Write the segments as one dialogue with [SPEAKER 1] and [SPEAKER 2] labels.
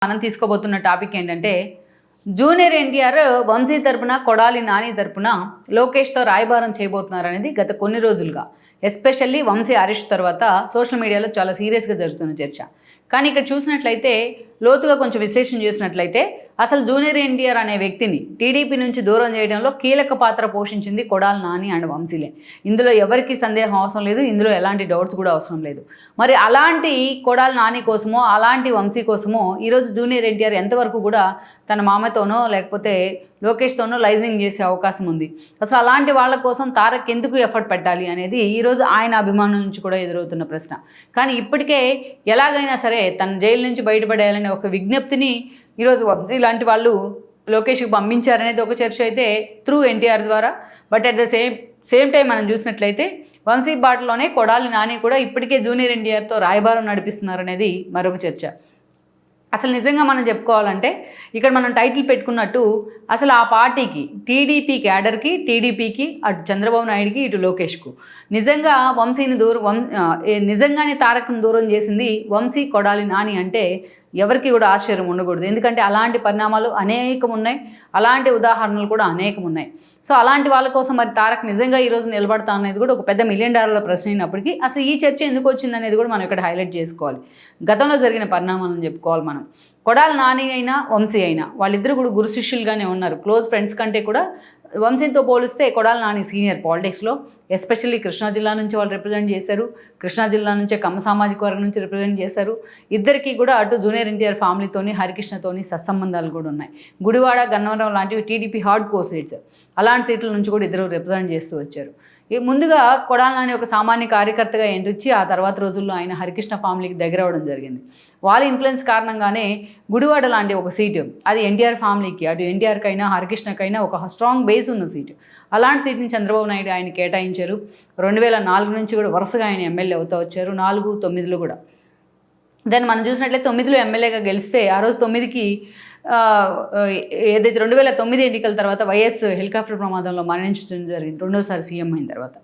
[SPEAKER 1] మనం తీసుకోబోతున్న టాపిక్ ఏంటంటే జూనియర్ ఎన్టీఆర్ వంశీ తరపున కొడాలి నాని తరపున లోకేష్తో రాయబారం చేయబోతున్నారు అనేది గత కొన్ని రోజులుగా ఎస్పెషల్లీ వంశీ అరెస్ట్ తర్వాత సోషల్ మీడియాలో చాలా సీరియస్గా జరుగుతున్న చర్చ. కానీ ఇక్కడ చూసినట్లయితే లోతుగా కొంచెం విశ్లేషణ చేసినట్లయితే అసలు జూనియర్ ఎన్టీఆర్ అనే వ్యక్తిని టీడీపీ నుంచి దూరం చేయడంలో కీలక పాత్ర పోషించింది కొడాలి నాని అండ్ వంశీలే. ఇందులో ఎవరికి సందేహం అవసరం లేదు, ఇందులో ఎలాంటి డౌట్స్ కూడా అవసరం లేదు. మరి అలాంటి కొడాలి నాని కోసమో అలాంటి వంశీ కోసమో ఈరోజు జూనియర్ ఎన్టీఆర్ ఎంతవరకు కూడా తన మామతోనో లేకపోతే లోకేష్తోనో లైజింగ్ చేసే అవకాశం ఉంది. అసలు అలాంటి వాళ్ళ కోసం తారక్ ఎందుకు ఎఫర్ట్ పెట్టాలి అనేది ఈరోజు ఆయన అభిమానుల నుంచి కూడా ఎదురవుతున్న ప్రశ్న. కానీ ఇప్పటికే ఎలాగైనా సరే తన జైలు నుంచి బయటపడేయాలనే ఒక విజ్ఞప్తిని ఈరోజు వంశీ లాంటి వాళ్ళు లోకేష్కి పంపించారనేది ఒక చర్చ అయితే త్రూ ఎన్టీఆర్ ద్వారా. But at the same time మనం చూసినట్లయితే వంశీ బాటలోనే కొడాలి నాని కూడా ఇప్పటికే జూనియర్ ఎన్టీఆర్తో రాయబారం నడిపిస్తున్నారనేది మరొక చర్చ. అసలు నిజంగా మనం చెప్పుకోవాలంటే ఇక్కడ మనం టైటిల్ పెట్టుకున్నట్టు అసలు ఆ పార్టీకి టీడీపీ క్యాడర్కి టీడీపీకి అటు చంద్రబాబు నాయుడుకి ఇటు లోకేష్కు నిజంగా వంశీని నిజంగానే తారక్ను దూరం చేసింది వంశీ కొడాలి నాని అంటే ఎవరికి కూడా ఆశ్చర్యం ఉండకూడదు. ఎందుకంటే అలాంటి పరిణామాలు అనేకం ఉన్నాయి, అలాంటి ఉదాహరణలు కూడా అనేకం ఉన్నాయి. సో అలాంటి వాళ్ళ కోసం మరి తారక్ నిజంగా ఈరోజు నిలబడతా అనేది కూడా ఒక పెద్ద $1 మిలియన్ ప్రశ్న అయినప్పటికీ అసలు ఈ చర్చ ఎందుకు వచ్చింది అనేది కూడా మనం ఇక్కడ హైలైట్ చేసుకోవాలి. గతంలో జరిగిన పరిణామాలను చెప్పుకోవాలి మనం. కొడాలి నాని అయినా వంశీ అయినా వాళ్ళిద్దరు కూడా గురు శిష్యులుగానే ఉన్నారు. క్లోజ్ ఫ్రెండ్స్ కంటే కూడా వంశీతో పోలిస్తే కొడాలి నాని సీనియర్ పాలిటిక్స్లో, ఎస్పెషల్లీ కృష్ణా జిల్లా నుంచి వాళ్ళు రిప్రజెంట్ చేశారు. కృష్ణా జిల్లా నుంచే కమ్మ సామాజిక వర్గం నుంచి రిప్రజెంట్ చేశారు. ఇద్దరికి కూడా అటు జూనియర్ ఎన్టీఆర్ ఫ్యామిలీతోని హరికృష్ణతోని సత్సంబంధాలు కూడా ఉన్నాయి. గుడివాడ, గన్నవరం లాంటివి టీడీపీ హార్డ్ కోర్ సీట్స్, అలాంటి సీట్ల నుంచి కూడా ఇద్దరు రిప్రజెంట్ చేస్తూ వచ్చారు. ముందుగా కొడాలి నాని ఒక సామాన్య కార్యకర్తగా ఎంట్రిచ్చి ఆ తర్వాత రోజుల్లో ఆయన హరికృష్ణ ఫ్యామిలీకి దగ్గర అవ్వడం జరిగింది. వాళ్ళ ఇన్ఫ్లుయెన్స్ కారణంగానే గుడివాడ లాంటి ఒక సీటు అది ఎన్టీఆర్ ఫ్యామిలీకి అటు ఎన్టీఆర్కైనా హరికృష్ణకైనా ఒక స్ట్రాంగ్ బేస్ ఉన్న సీటు. అలాంటి సీట్ని చంద్రబాబు నాయుడు ఆయన కేటాయించారు. 2004 నుంచి కూడా వరుసగా ఆయన ఎమ్మెల్యే అవుతూ వచ్చారు. 4, 9లో కూడా. దాన్ని మనం చూసినట్లయితే 9లో ఎమ్మెల్యేగా గెలిస్తే ఆ రోజు 9కి ఏదైతే 2009 ఎన్నికల తర్వాత వైఎస్ హెలికాప్టర్ ప్రమాదంలో మరణించడం జరిగింది, రెండోసారి సీఎం అయిన తర్వాత.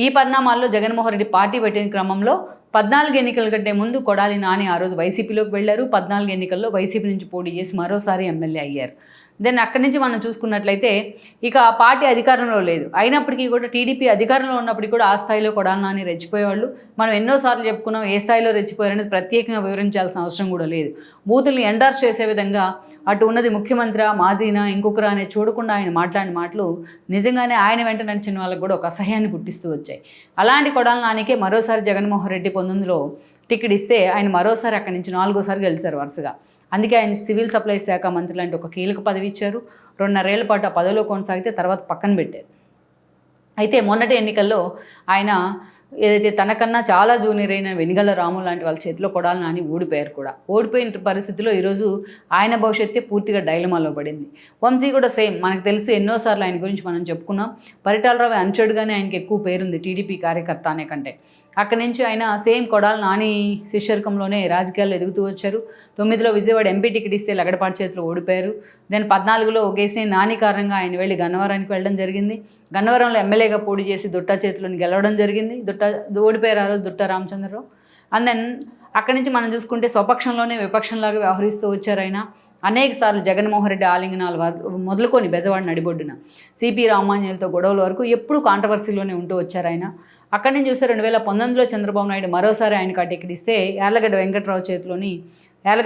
[SPEAKER 1] ఈ పరిణామాల్లో జగన్మోహన్ రెడ్డి పార్టీ పెట్టిన క్రమంలో 14 ఎన్నికల కంటే ముందు కొడాలి నాని ఆ రోజు వైసీపీలోకి వెళ్ళారు. 14 ఎన్నికల్లో వైసీపీ నుంచి పోటీ చేసి మరోసారి ఎమ్మెల్యే అయ్యారు. దెన్ అక్కడి నుంచి మనం చూసుకున్నట్లయితే ఇక ఆ పార్టీ అధికారంలో లేదు. అయినప్పటికీ కూడా టీడీపీ అధికారంలో ఉన్నప్పటికీ కూడా ఆ స్థాయిలో కొడాలి నాని రెచ్చిపోయేవాళ్ళు. మనం ఎన్నోసార్లు చెప్పుకున్నాం ఏ స్థాయిలో రెచ్చిపోయారనేది ప్రత్యేకంగా వివరించాల్సిన అవసరం కూడా లేదు. బూతుల్ని ఎండార్స్ చేసే విధంగా అటు ఉన్నది ముఖ్యమంత్రి మాజీనా ఇంకొకరా అనేది చూడకుండా ఆయన మాట్లాడిన మాటలు నిజంగానే ఆయన వెంట నడిచిన వాళ్ళకు కూడా ఒక అసహ్యాన్ని పుట్టిస్తూ వచ్చాయి. అలాంటి కొడాలి నానికే మరోసారి జగన్మోహన్ రెడ్డి 19లో టికెట్ ఇస్తే ఆయన మరోసారి అక్కడి నుంచి 4వసారి గెలిచారు వరుసగా. అందుకే ఆయన సివిల్ సప్లైస్ శాఖ మంత్రి లాంటి ఒక కీలక పదవి ఇచ్చారు. 2.5 ఏళ్ల పాటు ఆ పదవిలో కొనసాగితే తర్వాత పక్కన పెట్టారు. అయితే మొన్నటి ఎన్నికల్లో ఆయన ఏదైతే తనకన్నా చాలా జూనియర్ అయిన వెనిగళ్ల రాము లాంటి వాళ్ళ చేతిలో కొడాలి నాని ఓడిపోయారు కూడా. ఓడిపోయిన పరిస్థితిలో ఈరోజు ఆయన భవిష్యత్తే పూర్తిగా డైలమాలో పడింది. వంశీ కూడా సేమ్, మనకు తెలిసి ఎన్నోసార్లు ఆయన గురించి మనం చెప్పుకున్నాం. పరిటాలరావు అనుచరుడుగానే ఆయనకి ఎక్కువ పేరుంది టీడీపీ కార్యకర్త అనే కంటే. అక్కడి నుంచి ఆయన సేమ్ కొడాలి నాని శిష్యర్కంలోనే రాజకీయాల్లో ఎదుగుతూ వచ్చారు. 9లో విజయవాడ ఎంపీ టికెట్ ఇస్తే లగడపాటి చేతిలో ఓడిపోయారు. దెన్ 14లో కేసీఆర్ నాని కారణంగా ఆయన వెళ్ళి గన్నవరానికి వెళ్ళడం జరిగింది. గన్నవరంలో ఎమ్మెల్యేగా పోటీ చేసి దుట్టా చేతిలోని గెలవడం జరిగింది. ఓడిపోయారు ఆ రోజు దుట్టా రామచంద్రరావు. అండ్ దెన్ అక్కడి నుంచి మనం చూసుకుంటే స్వపక్షంలోనే విపక్షంలాగా వ్యవహరిస్తూ వచ్చారు ఆయన. అనేక సార్లు జగన్మోహన్ రెడ్డి ఆలింగనాలు మొదలుకొని బెజవాడ నడిబొడ్డున సిపి రామాంజనేయులతో గొడవల వరకు ఎప్పుడు కాంట్రవర్సీలోనే ఉంటూ వచ్చారు ఆయన. అక్కడి నుంచి చూస్తే 2019లో చంద్రబాబు నాయుడు మరోసారి ఆయనకు ఆ టికెట్ ఇస్తే యార్లగడ్డ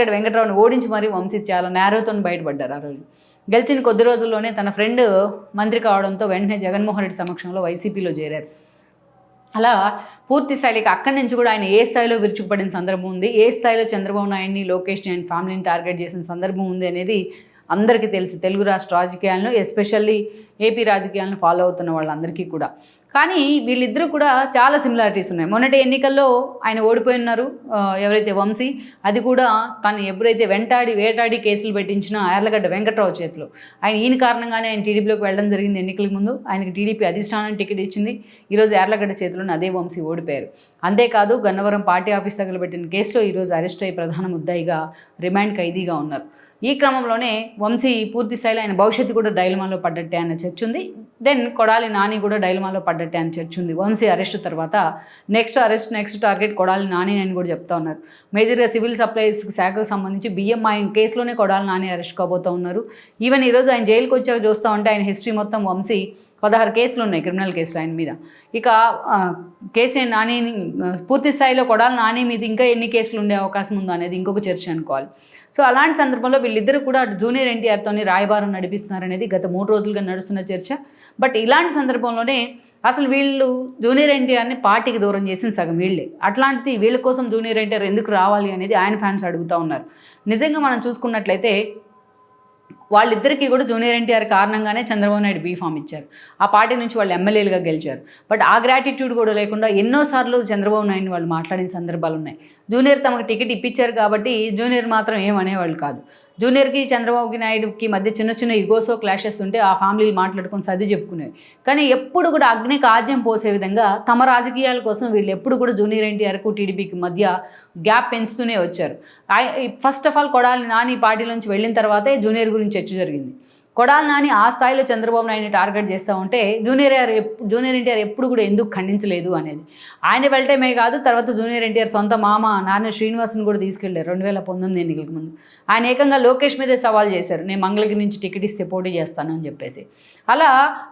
[SPEAKER 1] వెంకట్రావుని ఓడించి మరీ వంశీ చాలా నేరోతో బయటపడ్డారు. ఆ రోజు గెలిచిన కొద్ది రోజుల్లోనే తన ఫ్రెండ్ మంత్రి కావడంతో వెంటనే జగన్మోహన్ రెడ్డి సమక్షంలో వైసీపీలో చేరారు. అలా పూర్తి స్థాయికి అక్కడి నుంచి కూడా ఆయన ఏ స్థాయిలో విరుచుకుపడిన సందర్భం ఉంది, ఏ స్థాయిలో చంద్రబాబు నాయుడిని లోకేష్ని ఆయన ఫ్యామిలీని టార్గెట్ చేసిన సందర్భం ఉంది అనేది అందరికీ తెలుసు. తెలుగు రాష్ట్ర రాజకీయాలను ఎస్పెషల్లీ ఏపీ రాజకీయాలను ఫాలో అవుతున్న వాళ్ళందరికీ కూడా. కానీ వీళ్ళిద్దరూ కూడా చాలా సిమిలారిటీస్ ఉన్నాయి. మొన్నటి ఎన్నికల్లో ఆయన ఓడిపోయి ఉన్నారు ఎవరైతే వంశీ, అది కూడా తను ఎప్పుడైతే వేటాడి కేసులు పెట్టించిన యార్లగడ్డ వెంకట్రావు చేతిలో. ఈయన కారణంగానే ఆయన టీడీపీలోకి వెళ్ళడం జరిగింది. ఎన్నికలకు ముందు ఆయనకి టీడీపీ అధిష్టానం టికెట్ ఇచ్చింది. ఈరోజు యార్లగడ్డ చేతిలోనే అదే వంశీ ఓడిపోయారు. అంతేకాదు గన్నవరం పార్టీ ఆఫీస్ తగలబెట్టిన కేసులో ఈరోజు అరెస్ట్ అయ్యి ప్రధాన ముద్దాయిగా రిమాండ్ ఖైదీగా ఉన్నారు. ఈ క్రమంలోనే వంశీ పూర్తి స్థాయిలో ఆయన భవిష్యత్తు కూడా డైలమాలో పడ్డట్టే అన్న చర్చ ఉంది. దెన్ కొడాలి నాని కూడా డైలమాలో పడ్డట్టే అని చర్చ ఉంది. వంశీ అరెస్ట్ తర్వాత నెక్స్ట్ టార్గెట్ కొడాలి నాని అని కూడా చెప్తా ఉన్నారు. మేజర్గా సివిల్ సప్లైస్ శాఖకు సంబంధించి బియ్యం ఆయన కేసులోనే కొడాలి నాని అరెస్ట్ కాబోతూ ఉన్నారు. ఈవెన్ ఈరోజు ఆయన జైలుకి వచ్చాక చూస్తూ ఉంటే ఆయన హిస్టరీ మొత్తం వంశీ 16 కేసులు ఉన్నాయి, క్రిమినల్ కేసులు ఆయన మీద. ఇక కేసీఆర్ నానిని పూర్తి స్థాయిలో కొడాలి నాని మీద ఇంకా ఎన్ని కేసులు ఉండే అవకాశం ఉందో అనేది ఇంకొక చర్చ అనుకోవాలి. సో అలాంటి సందర్భంలో వీళ్ళిద్దరూ కూడా జూనియర్ ఎన్టీఆర్తోని రాయబారం నడిపిస్తున్నారనేది గత 3 రోజులుగా నడుస్తున్న చర్చ. బట్ ఇలాంటి సందర్భంలోనే అసలు వీళ్ళు జూనియర్ ఎన్టీఆర్ని పార్టీకి దూరం చేసిన సగం వీళ్ళే. అట్లాంటిది వీళ్ళ కోసం జూనియర్ ఎన్టీఆర్ ఎందుకు రావాలి అనేది ఆయన ఫ్యాన్స్ అడుగుతూ ఉన్నారు. నిజంగా మనం చూసుకున్నట్లయితే వాళ్ళిద్దరికీ కూడా జూనియర్ ఎన్టీఆర్ కారణంగానే చంద్రబాబు నాయుడు బీఫామ్ ఇచ్చారు. ఆ పార్టీ నుంచి వాళ్ళు ఎమ్మెల్యేలుగా గెలిచారు. బట్ ఆ గ్రాటిట్యూడ్ కూడా లేకుండా ఎన్నోసార్లు చంద్రబాబు నాయుడు వాళ్ళు మాట్లాడిన సందర్భాలు ఉన్నాయి. జూనియర్ తమకు టికెట్ ఇప్పించారు కాబట్టి జూనియర్ మాత్రం ఏమనేవాళ్ళు కాదు. జూనియర్కి చంద్రబాబు నాయుడుకి మధ్య చిన్న ఈగోసో క్లాషెస్ ఉంటే ఆ ఫ్యామిలీలు మాట్లాడుకొని సర్ది చెప్పుకునేవి. కానీ ఎప్పుడు కూడా అగ్నికి ఆజ్యం పోసే విధంగా తమ రాజకీయాల కోసం వీళ్ళు ఎప్పుడు కూడా జూనియర్ ఎన్టీఆర్కు టీడీపీకి మధ్య గ్యాప్ పెంచుతూనే వచ్చారు. First of all Kodali Nani పార్టీలోంచి వెళ్ళిన తర్వాతే జూనియర్ గురించి చర్చ జరిగింది. కొడాలి నాని ఆ స్థాయిలో చంద్రబాబు నాయుడిని టార్గెట్ చేస్తూ ఉంటే జూనియర్ ఎన్టీఆర్ ఎప్పుడు కూడా ఎందుకు ఖండించలేదు అనేది. ఆయన వెళ్ళటమే కాదు, తర్వాత జూనియర్ ఎన్టీఆర్ సొంత మామ నాన్న శ్రీనివాస్ని కూడా తీసుకెళ్లారు 2019 ఎన్నికలకు ముందు. ఆయన ఏకంగా లోకేష్ మీదే సవాల్ చేశారు, నేను మంగళగిరి నుంచి టికెట్ ఇస్తే పోటీ చేస్తానని చెప్పేసి. అలా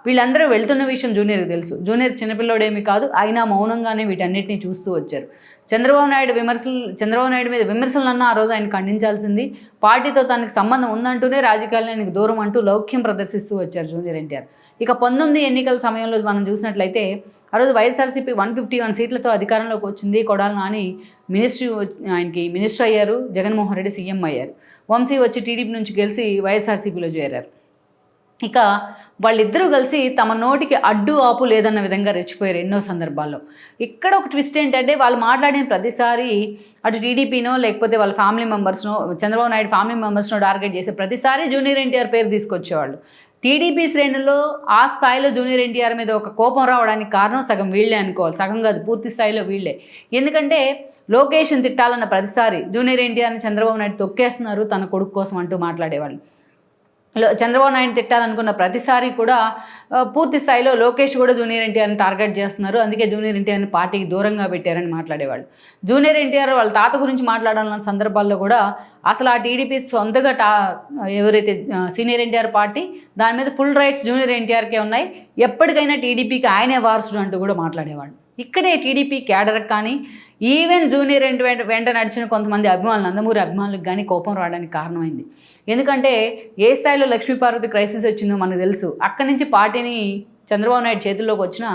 [SPEAKER 1] వీళ్ళందరూ వెళ్తున్న విషయం జూనియర్కి తెలుసు. జూనియర్ చిన్నపిల్లోడేమీ కాదు, అయినా మౌనంగానే వీటన్నిటిని చూస్తూ వచ్చారు. చంద్రబాబు నాయుడు మీద విమర్శలన్నా ఆ రోజు ఆయన ఖండించాల్సింది. పార్టీతో తనకు సంబంధం ఉందంటూనే రాజకీయాల్లో ఆయనకు దూరం అంటూ లౌక్యం ప్రదర్శిస్తూ వచ్చారు జూనియర్ ఎన్టీఆర్. ఇక 19 ఎన్నికల సమయంలో మనం చూసినట్లయితే ఆ రోజు వైఎస్ఆర్సీపీ 151 సీట్లతో అధికారంలోకి వచ్చింది. కొడాలి నాని ఆయనకి మినిస్టర్ అయ్యారు, జగన్మోహన్ రెడ్డి సీఎం అయ్యారు. వంశీ వచ్చి టీడీపీ నుంచి గెలిచి వైఎస్ఆర్సీపీలో చేరారు. ఇక వాళ్ళిద్దరూ కలిసి తమ నోటికి అడ్డు ఆపు లేదన్న విధంగా రెచ్చిపోయారు ఎన్నో సందర్భాల్లో. ఇక్కడ ఒక ట్విస్ట్ ఏంటంటే వాళ్ళు మాట్లాడిన ప్రతిసారి అటు టీడీపీనో లేకపోతే వాళ్ళ ఫ్యామిలీ మెంబర్స్నో చంద్రబాబు నాయుడు ఫ్యామిలీ మెంబర్స్నో టార్గెట్ చేసే ప్రతిసారి జూనియర్ ఎన్టీఆర్ పేరు తీసుకొచ్చేవాళ్ళు. టీడీపీ శ్రేణుల్లో ఆ స్థాయిలో జూనియర్ ఎన్టీఆర్ మీద ఒక కోపం రావడానికి కారణం సగం వీళ్ళే అనుకోవాలి, సగం కాదు పూర్తి స్థాయిలో వీళ్ళే. ఎందుకంటే లోకేష్ని తిట్టాలన్న ప్రతిసారి జూనియర్ ఎన్టీఆర్ని చంద్రబాబు నాయుడు తొక్కేస్తున్నారు తన కొడుకు కోసం అంటూ మాట్లాడేవాళ్ళు. చంద్రబాబు నాయుడు తిట్టాలనుకున్న ప్రతిసారి కూడా పూర్తి స్థాయిలో లోకేష్ కూడా జూనియర్ ఎన్టీఆర్ని టార్గెట్ చేస్తున్నారు, అందుకే జూనియర్ ఎన్టీఆర్ని పార్టీకి దూరంగా పెట్టారని మాట్లాడేవాళ్ళు. జూనియర్ ఎన్టీఆర్ వాళ్ళ తాత గురించి మాట్లాడాలన్న సందర్భాల్లో కూడా అసలు ఆ టీడీపీ సొంతగా ఎవరైతే సీనియర్ ఎన్టీఆర్ పార్టీ దాని మీద ఫుల్ రైట్స్ జూనియర్ ఎన్టీఆర్కే ఉన్నాయి, ఎప్పటికైనా టీడీపీకి ఆయనే వారసుడు అంటూ కూడా మాట్లాడేవాళ్ళు. ఇక్కడే టీడీపీ క్యాడర్కి కానీ ఈవెన్ జూనియర్ వెంట నడిచిన కొంతమంది అభిమానులు నందమూరి అభిమానులకు కానీ కోపం రావడానికి కారణమైంది. ఎందుకంటే ఏ స్థాయిలో లక్ష్మీపార్వతి క్రైసిస్ వచ్చిందో మనకు తెలుసు. అక్కడి నుంచి పార్టీని చంద్రబాబు నాయుడు చేతుల్లోకి వచ్చిన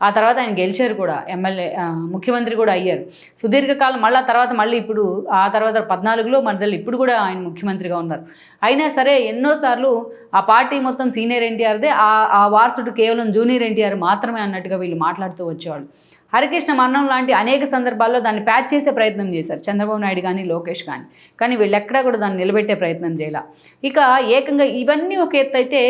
[SPEAKER 1] ఆ తర్వాత ఆయన గెలిచారు కూడా, ముఖ్యమంత్రి కూడా అయ్యారు సుదీర్ఘకాలం. మళ్ళీ ఇప్పుడు ఆ తర్వాత 14లో మధ్యలో ఇప్పుడు కూడా ఆయన ముఖ్యమంత్రిగా ఉన్నారు. అయినా సరే ఎన్నోసార్లు ఆ పార్టీ మొత్తం సీనియర్ ఎన్టీఆర్దే, ఆ వారసుడు కేవలం జూనియర్ ఎన్టీఆర్ మాత్రమే అన్నట్టుగా వీళ్ళు మాట్లాడుతూ వచ్చేవాళ్ళు. హరికృష్ణ మరణం లాంటి అనేక సందర్భాల్లో దాన్ని ప్యాచ్ చేసే ప్రయత్నం చేశారు చంద్రబాబు నాయుడు కానీ లోకేష్ కానీ వీళ్ళు ఎక్కడా కూడా దాన్ని నిలబెట్టే ప్రయత్నం చేయాల. ఇక ఏకంగా ఇవన్నీ ఒక ఎత్తు అయితే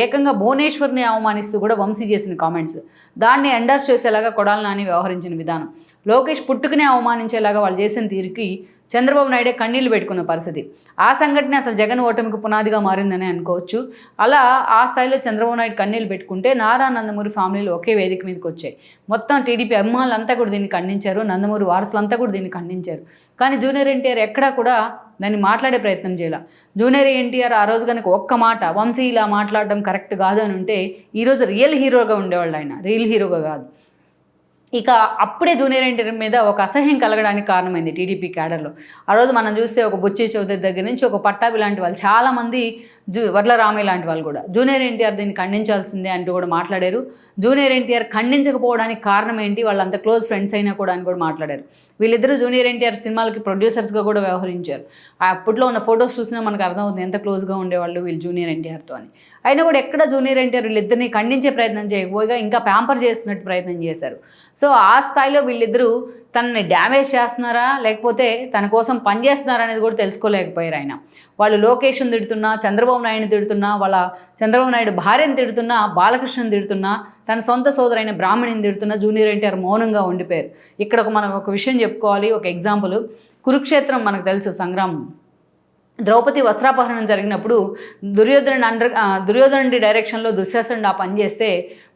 [SPEAKER 1] ఏకంగా భువనేశ్వర్ని అవమానిస్తూ కూడా వంశీ చేసిన కామెంట్స్, దాన్ని ఎండర్స్ చేసేలాగా కొడాలి నాని వ్యవహరించిన విధానం, లోకేష్ పుట్టుకునే అవమానించేలాగా వాళ్ళు చేసిన తీరుకి చంద్రబాబు నాయుడే కన్నీళ్లు పెట్టుకున్న పరిస్థితి. ఆ సంఘటన అసలు జగన్ ఓటమికి పునాదిగా మారిందని అనుకోవచ్చు. అలా ఆ స్థాయిలో చంద్రబాబు నాయుడు కన్నీళ్లు పెట్టుకుంటే నారా నందమూరి ఫ్యామిలీలు ఒకే వేదిక మీదకి వచ్చాయి. మొత్తం టీడీపీ అభిమానులంతా కూడా దీన్ని ఖండించారు, నందమూరి వారసులంతా కూడా దీన్ని ఖండించారు. కానీ జూనియర్ ఎన్టీఆర్ ఎక్కడా కూడా దాన్ని మాట్లాడే ప్రయత్నం చేయాల. జూనియర్ ఎన్టీఆర్ ఆ రోజు కనుక ఒక్క మాట వంశీ ఇలా మాట్లాడడం కరెక్ట్ కాదు అని ఉంటే ఈరోజు రియల్ హీరోగా ఉండేవాళ్ళు, ఆయన రియల్ హీరోగా కాదు. ఇక అప్పుడే జూనియర్ ఎన్టీఆర్ మీద ఒక అసహ్యం కలగడానికి కారణమైంది టీడీపీ క్యాడర్లో. ఆ రోజు మనం చూస్తే ఒక బుచ్చి చౌదరి దగ్గర నుంచి ఒక పట్టాభి లాంటి వాళ్ళు చాలామంది, వర్ల రామయ్య లాంటి వాళ్ళు కూడా జూనియర్ ఎన్టీఆర్ దీన్ని ఖండించాల్సిందే అంటూ కూడా మాట్లాడారు. జూనియర్ ఎన్టీఆర్ ఖండించకపోవడానికి కారణం ఏంటి, వాళ్ళంత క్లోజ్ ఫ్రెండ్స్ అయినా కూడా అని కూడా మాట్లాడారు. వీళ్ళిద్దరూ జూనియర్ ఎన్టీఆర్ సినిమాలకి ప్రొడ్యూసర్స్గా కూడా వ్యవహరించారు. అప్పట్లో ఉన్న ఫొటోస్ చూసినా మనకు అర్థమవుతుంది ఎంత క్లోజ్గా ఉండేవాళ్ళు వీళ్ళు జూనియర్ ఎన్టీఆర్తో అని. అయినా కూడా ఎక్కడ జూనియర్ ఎన్టీఆర్ వీళ్ళిద్దరిని ఖండించే ప్రయత్నం చేయకపోగా ఇంకా ప్యాంపర్ చేస్తున్నట్టు ప్రయత్నం చేశారు. సో ఆ స్థాయిలో వీళ్ళిద్దరూ తనని డ్యామేజ్ చేస్తున్నారా లేకపోతే తన కోసం పనిచేస్తున్నారా అనేది కూడా తెలుసుకోలేకపోయారు ఆయన. వాళ్ళు లోకేష్ని తిడుతున్నా, చంద్రబాబు నాయుడిని తిడుతున్నా, వాళ్ళ చంద్రబాబు నాయుడు భార్యను తిడుతున్నా, బాలకృష్ణని తిడుతున్నా, తన సొంత సోదరైన బ్రాహ్మణిని తిడుతున్నా జూనియర్ ఎన్టీఆర్ మౌనంగా ఉండిపోయారు. ఇక్కడ మనం ఒక విషయం చెప్పుకోవాలి, ఒక ఎగ్జాంపుల్ కురుక్షేత్రం మనకు తెలుసు సంగ్రామం. ద్రౌపది వస్త్రాపహరణం జరిగినప్పుడు దుర్యోధనుడి డైరెక్షన్లో దుశ్శాసనుడు ఆ పని చేస్తే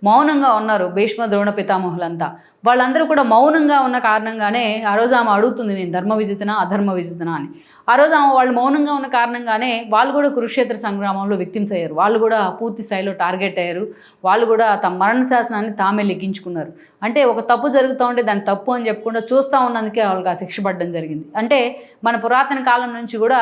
[SPEAKER 1] మౌనంగా ఉన్నారు భీష్మ ద్రోణ పితామహులంతా. వాళ్ళందరూ కూడా మౌనంగా ఉన్న కారణంగానే ఆ రోజు ఆమె అడుగుతుంది, నేను ధర్మ విజితనా అధర్మ విజితనా అని. ఆ రోజు వాళ్ళు మౌనంగా ఉన్న కారణంగానే వాళ్ళు కూడా కురుక్షేత్ర సంగ్రామంలో విక్టిమ్స్ అయ్యారు. వాళ్ళు కూడా పూర్తి స్థాయిలో టార్గెట్ అయ్యారు. వాళ్ళు కూడా తమ మరణ శాసనాన్ని తామే లెక్కించుకున్నారు. అంటే ఒక తప్పు జరుగుతూ ఉంటే దాన్ని తప్పు అని చెప్పకుండా చూస్తూ ఉన్నందుకే వాళ్ళకి ఆ శిక్ష పడడం జరిగింది. అంటే మన పురాతన కాలం నుంచి కూడా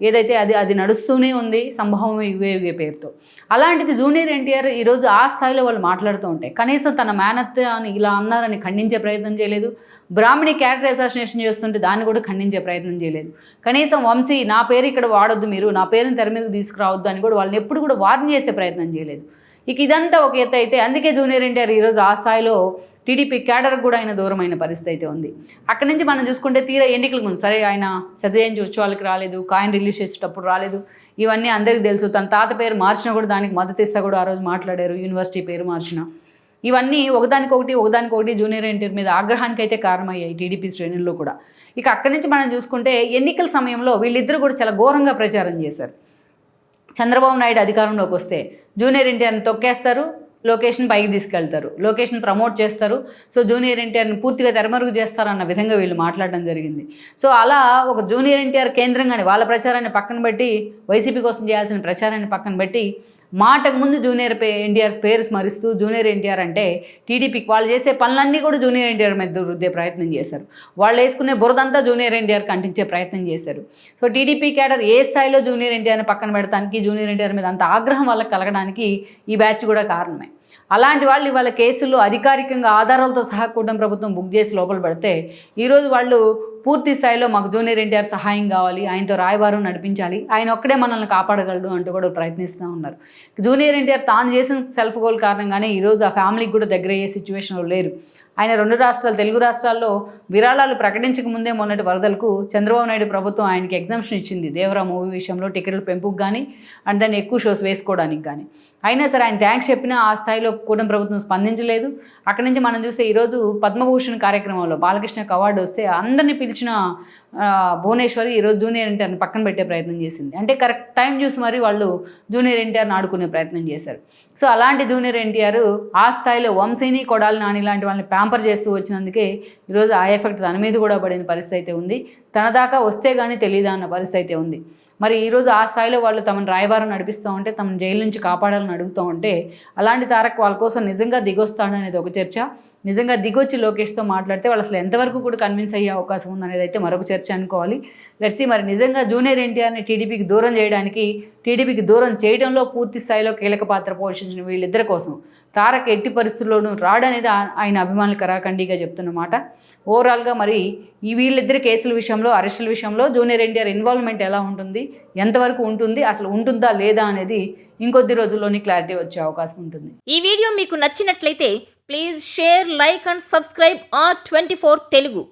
[SPEAKER 1] ఏదైతే అది నడుస్తూనే ఉంది సంభవం యుగే పేరుతో. అలాంటిది జూనియర్ ఎన్టీఆర్ ఈరోజు ఆ స్థాయిలో వాళ్ళు మాట్లాడుతూ ఉంటాయి. కనీసం తన మేనత్త అని ఇలా అన్నారని ఖండించే ప్రయత్నం చేయలేదు. బ్రాహ్మణి క్యారెక్టర్ అసాసినేషన్ చేస్తుంటే దాన్ని కూడా ఖండించే ప్రయత్నం చేయలేదు. కనీసం వంశీ నా పేరు ఇక్కడ వాడొద్దు, మీరు నా పేరుని తెర మీదకి తీసుకురావద్దు అని కూడా వాళ్ళని ఎప్పుడు కూడా వార్న్ చేసే ప్రయత్నం చేయలేదు. ఇక ఇదంతా ఒక ఎత్తు అయితే అందుకే జూనియర్ ఎన్టీఆర్ ఈరోజు ఆ స్థాయిలో టీడీపీ క్యాడర్కి కూడా ఆయన దూరమైన పరిస్థితి అయితే ఉంది. అక్కడి నుంచి మనం చూసుకుంటే తీరా ఎన్నికల ముందు సరే ఆయన శతజయంతి ఉత్సవాలకు రాలేదు, కాయిన్ రిలీజ్ చేసేటప్పుడు రాలేదు, ఇవన్నీ అందరికీ తెలుసు. తన తాత పేరు మార్చినా కూడా దానికి మద్దతు ఇస్తా కూడా ఆ రోజు మాట్లాడారు, యూనివర్సిటీ పేరు మార్చిన. ఇవన్నీ ఒకదానికొకటి జూనియర్ ఎన్టీఆర్ మీద ఆగ్రహానికి అయితే కారణమయ్యాయి టీడీపీ శ్రేణుల్లో కూడా. ఇక అక్కడి నుంచి మనం చూసుకుంటే ఎన్నికల సమయంలో వీళ్ళిద్దరూ కూడా చాలా ఘోరంగా ప్రచారం చేశారు. చంద్రబాబు నాయుడు అధికారంలోకి వస్తే జూనియర్ ఎన్టీఆర్ని తొక్కేస్తారు, లోకేష్ని పైకి తీసుకెళ్తారు, లోకేష్ని ప్రమోట్ చేస్తారు. సో జూనియర్ ఎన్టీఆర్ని పూర్తిగా తెరమరుగు చేస్తారన్న విధంగా వీళ్ళు మాట్లాడడం జరిగింది. సో అలా ఒక జూనియర్ ఎన్టీఆర్ కేంద్రంగానే వాళ్ళ ప్రచారాన్ని పక్కన పెట్టి, వైసీపీ కోసం చేయాల్సిన ప్రచారాన్ని పక్కన పెట్టి, మాటకు ముందు జూనియర్ ఎన్టీఆర్ పేరు స్మరిస్తూ జూనియర్ ఎన్టీఆర్ అంటే టీడీపీకి వాళ్ళు చేసే పనులన్నీ కూడా జూనియర్ ఎన్టీఆర్ మీద రుద్దే ప్రయత్నం చేశారు. వాళ్ళు వేసుకునే బురదంతా జూనియర్ ఎన్టీఆర్కి అంటించే ప్రయత్నం చేశారు. సో టీడీపీ క్యాడర్ ఏ స్థాయిలో జూనియర్ ఎన్టీఆర్ని పక్కన పెడతానికి, జూనియర్ ఎన్టీఆర్ మీద అంత ఆగ్రహం వాళ్ళకి కలగడానికి ఈ బ్యాచ్ కూడా కారణమే. అలాంటి వాళ్ళు ఇవాళ కేసుల్లో అధికారికంగా ఆధారాలతో సహా కూటమి ప్రభుత్వం బుక్ చేసి లోపల పెడితే ఈరోజు వాళ్ళు పూర్తి స్థాయిలో మాకు జూనియర్ ఎన్టీఆర్ సహాయం కావాలి, ఆయనతో రాయబారం నడిపించాలి, ఆయన ఒక్కడే మనల్ని కాపాడగలడు అంటూ కూడా ప్రయత్నిస్తూ ఉన్నారు. జూనియర్ ఎన్టీఆర్ తాను చేసిన సెల్ఫ్ గోల్ కారణంగానే ఈరోజు ఆ ఫ్యామిలీకి కూడా దగ్గర అయ్యే సిచ్యువేషన్లో లేరు. ఆయన తెలుగు రాష్ట్రాల్లో విరాళాలు ప్రకటించక ముందే మొన్నటి వరదలకు చంద్రబాబు నాయుడు ప్రభుత్వం ఆయనకి ఎగ్జామ్షన్ ఇచ్చింది దేవరా మూవీ విషయంలో, టికెట్ల పెంపుకు కానీ అండ్ దాన్ని ఎక్కువ షోస్ వేసుకోవడానికి కానీ. అయినా సరే ఆయన థ్యాంక్స్ చెప్పినా ఆ స్థాయిలో కూటమి ప్రభుత్వం స్పందించలేదు. అక్కడి నుంచి మనం చూస్తే ఈరోజు పద్మభూషణ్ కార్యక్రమంలో బాలకృష్ణకి అవార్డు వస్తే అందరినీ పిలిచిన భువనేశ్వరి ఈరోజు జూనియర్ ఎన్టీఆర్ని పక్కన పెట్టే ప్రయత్నం చేసింది. అంటే కరెక్ట్ టైం చూసి మరి వాళ్ళు జూనియర్ ఎన్టీఆర్ని ఆడుకునే ప్రయత్నం చేశారు. సో అలాంటి జూనియర్ ఎన్టీఆర్ ఆ స్థాయిలో వంశీని, కొడాలి నాని లాంటి వాళ్ళని ప్యాంపర్ చేస్తూ వచ్చినందుకే ఈరోజు ఆ ఎఫెక్ట్ తన మీద కూడా పడిన పరిస్థితి అయితే ఉంది. తన దాకా వస్తే కానీ తెలియదా అన్న పరిస్థితి అయితే ఉంది. మరి ఈరోజు ఆ స్థాయిలో వాళ్ళు తమను రాయబారం నడిపిస్తూ ఉంటే, తమను జైలు నుంచి కాపాడాలని అడుగుతూ ఉంటే, అలాంటి తారక్ వాళ్ళ కోసం నిజంగా దిగొస్తాడనేది ఒక చర్చ. నిజంగా దిగొచ్చి లోకేష్తో మాట్లాడితే వాళ్ళు అసలు ఎంతవరకు కూడా కన్విన్స్ అయ్యే అవకాశం ఉందనేది అయితే మరొక చర్చ అనుకోవాలి. లెట్స్ సీ మరి నిజంగా జూనియర్ ఎన్టీఆర్ని టీడీపీకి దూరం చేయడానికి, టీడీపీకి దూరం చేయడంలో పూర్తి స్థాయిలో కీలక పాత్ర పోషించిన వీళ్ళిద్దరి కోసం తారక్ ఎట్టి పరిస్థితుల్లోనూ రాడనేది ఆయన అభిమానులు కరాఖండిగా చెప్తున్నమాట. ఓవరాల్గా మరి ఈ వీళ్ళిద్దరి కేసుల విషయంలో, అరెస్టుల విషయంలో జూనియర్ ఎన్టీఆర్ ఇన్వాల్వ్మెంట్ ఎలా ఉంటుంది, ఎంతవరకు ఉంటుంది, అసలు ఉంటుందా లేదా అనేది ఇంకొద్ది రోజుల్లోని క్లారిటీ వచ్చే అవకాశం ఉంటుంది.
[SPEAKER 2] ఈ వీడియో మీకు నచ్చినట్లయితే please share, like and subscribe R24 Telugu.